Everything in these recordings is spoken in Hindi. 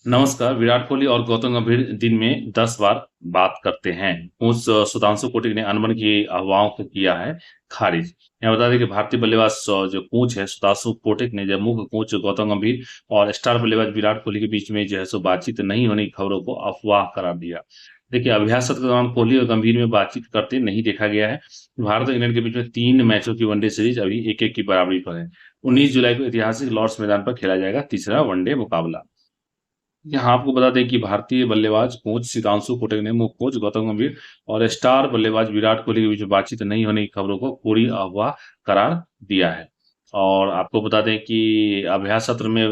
नमस्कार। विराट कोहली और गौतम गंभीर दिन में 10 बार बात करते हैं। कोच सुधांशु कोटिक ने अनबन की अफवाहों को किया है खारिज। यहाँ बता दें कि भारतीय बल्लेबाज जो कोच है सुधांशु कोटिक ने जब मुख्य कोच गौतम गंभीर और स्टार बल्लेबाज विराट कोहली के बीच में जो है सो बातचीत नहीं होने की खबरों को अफवाह करार दिया। देखिए, अभ्यास सत्र के दौरान कोहली और गंभीर में बातचीत करते नहीं देखा गया है। भारत और इंग्लैंड के बीच में 3 मैचों की वनडे सीरीज अभी 1-1 की बराबरी पर है। 19 जुलाई को ऐतिहासिक लॉर्ड्स मैदान पर खेला जाएगा तीसरा वनडे मुकाबला। यहाँ आपको बता दें कि भारतीय बल्लेबाज कोच सितांशु कोटक ने मुख्य कोच गौतम गंभीर और स्टार बल्लेबाज विराट कोहली के बीच में बातचीत नहीं होने की खबरों को पूरी अफवाह करार दिया है। और आपको बता दें कि अभ्यास सत्र में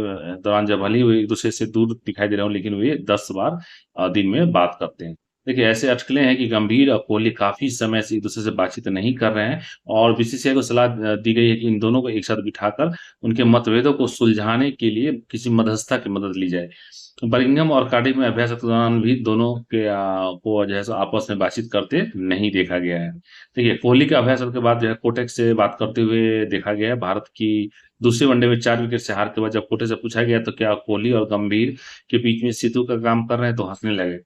दौरान जब भले ही वो एक दूसरे से दूर दिखाई दे रहे हो, लेकिन वे 10 बार दिन में बात करते हैं। देखिए, ऐसे अटकलें हैं कि गंभीर और कोहली काफी समय से एक दूसरे से बातचीत नहीं कर रहे हैं और बीसीसीआई को सलाह दी गई है कि इन दोनों को एक साथ बिठाकर उनके मतभेदों को सुलझाने के लिए किसी मध्यस्थता की मदद ली जाए। बर्मिंघम और कार्डिफ में अभ्यास के दौरान भी दोनों के को जो है सो आपस में बातचीत करते नहीं देखा गया है। देखिए, कोहली के अभ्यास के बाद जो है कोटक से बात करते हुए देखा गया है। भारत की दूसरे वनडे में 4 विकेट से हार के बाद जब कोटक से पूछा गया तो क्या कोहली और गंभीर के बीच में सेतु का काम कर रहे हैं, तो हंसने लगे।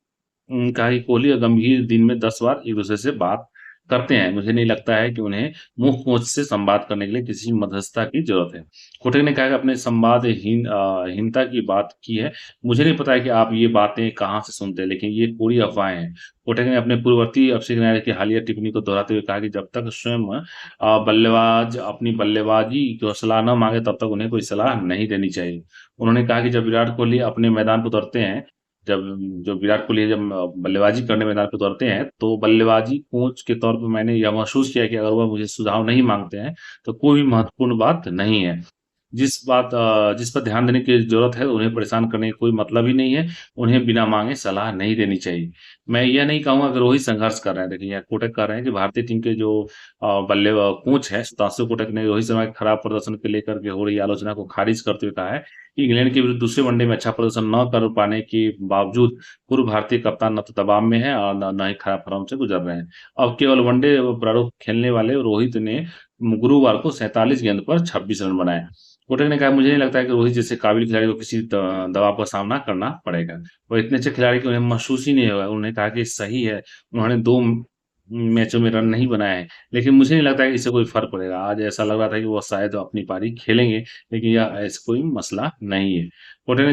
कहा कि कोहली और गंभीर दिन में 10 बार एक दूसरे से बात करते हैं। मुझे नहीं लगता है कि उन्हें मुख्य कोच से संवाद करने के लिए किसी मध्यस्थता की जरूरत है। कोटक ने कहा कि अपने हीनता की बात की है। मुझे नहीं पता है कि आप ये बातें कहाँ से सुनते हैं, लेकिन ये पूरी अफवाहें हैं। कोटक ने अपने पूर्ववर्ती अभिषेक नायरे की हालिया टिप्पणी को दोहराते हुए कहा कि जब तक स्वयं बल्लेबाज अपनी बल्लेबाजी की सलाह न मांगे तब तक उन्हें कोई सलाह नहीं देनी चाहिए। उन्होंने कहा कि जब विराट कोहली अपने मैदान पर उतरते हैं, जब जो विराट कोहली जब बल्लेबाजी करने मैदान पे उतरते हैं, तो बल्लेबाजी कोच के तौर पे मैंने यह महसूस किया कि अगर वह मुझे सुझाव नहीं मांगते हैं, तो कोई भी महत्वपूर्ण बात नहीं है। जिस पर ध्यान देने की ज़रूरत है, उन्हें परेशान करने का कोई मतलब ही नहीं है। उन्हें बिना माँगे सलाह नहीं देनी चाहिए। मैं यह नहीं कहूँगा कि रोहित संघर्ष कर रहे हैं। देखिए, यहाँ कोटक कह रहे हैं कि भारतीय टीम के जो कोच हैं, सुधांशु कोटक ने रोहित शर्मा के खराब प्रदर्शन को लेकर के हो रही आलोचना को खारिज करते हुए कहा है कि इंग्लैंड के विरुद्ध दूसरे वनडे में अच्छा प्रदर्शन न कर पाने के बावजूद पूर्व भारतीय कप्तान न तो दबाव में है और न ही खराब फॉर्म से गुजर रहे हैं। अब केवल वनडे प्रारूप खेलने वाले रोहित ने गुरुवार को 47 गेंद पर 26 रन बनाए। कोटक ने कहा, मुझे नहीं लगता है कि रोहित जैसे काबिल खिलाड़ी को किसी दबाव का सामना करना पड़ेगा। वो इतने अच्छे खिलाड़ी को उन्हें महसूस ही नहीं होगा। उन्होंने कहा कि सही है, उन्होंने 2 मैचों में रन नहीं बनाए हैं, लेकिन मुझे नहीं लगता है कि इससे कोई फ़र्क पड़ेगा। आज ऐसा लग रहा था कि वो शायद अपनी पारी खेलेंगे, लेकिन यह ऐसा कोई मसला नहीं है। कोहली ने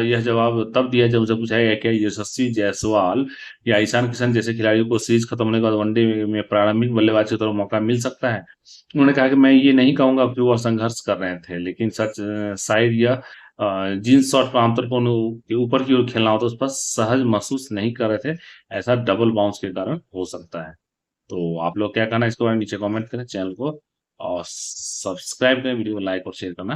यह जवाब तब दिया जब उनसे पूछा गया कि यशस्वी जायसवाल या ईशान किशन जैसे खिलाड़ियों को सीरीज खत्म होने के बाद वनडे में प्रारंभिक बल्लेबाजी के तौर पर मौका मिल सकता है। उन्होंने कहा कि मैं ये नहीं कहूंगा कि वो संघर्ष कर रहे थे, लेकिन सच शायद यह जींस शॉट पर आमतौर पर उन्हें ऊपर की ओर खेलना हो तो उस पर सहज महसूस नहीं कर रहे थे। ऐसा डबल बाउंस के कारण हो सकता है। तो आप लोग क्या कहना है इसके बारे में नीचे कमेंट करें, चैनल को और सब्सक्राइब करें, वीडियो को लाइक और शेयर करना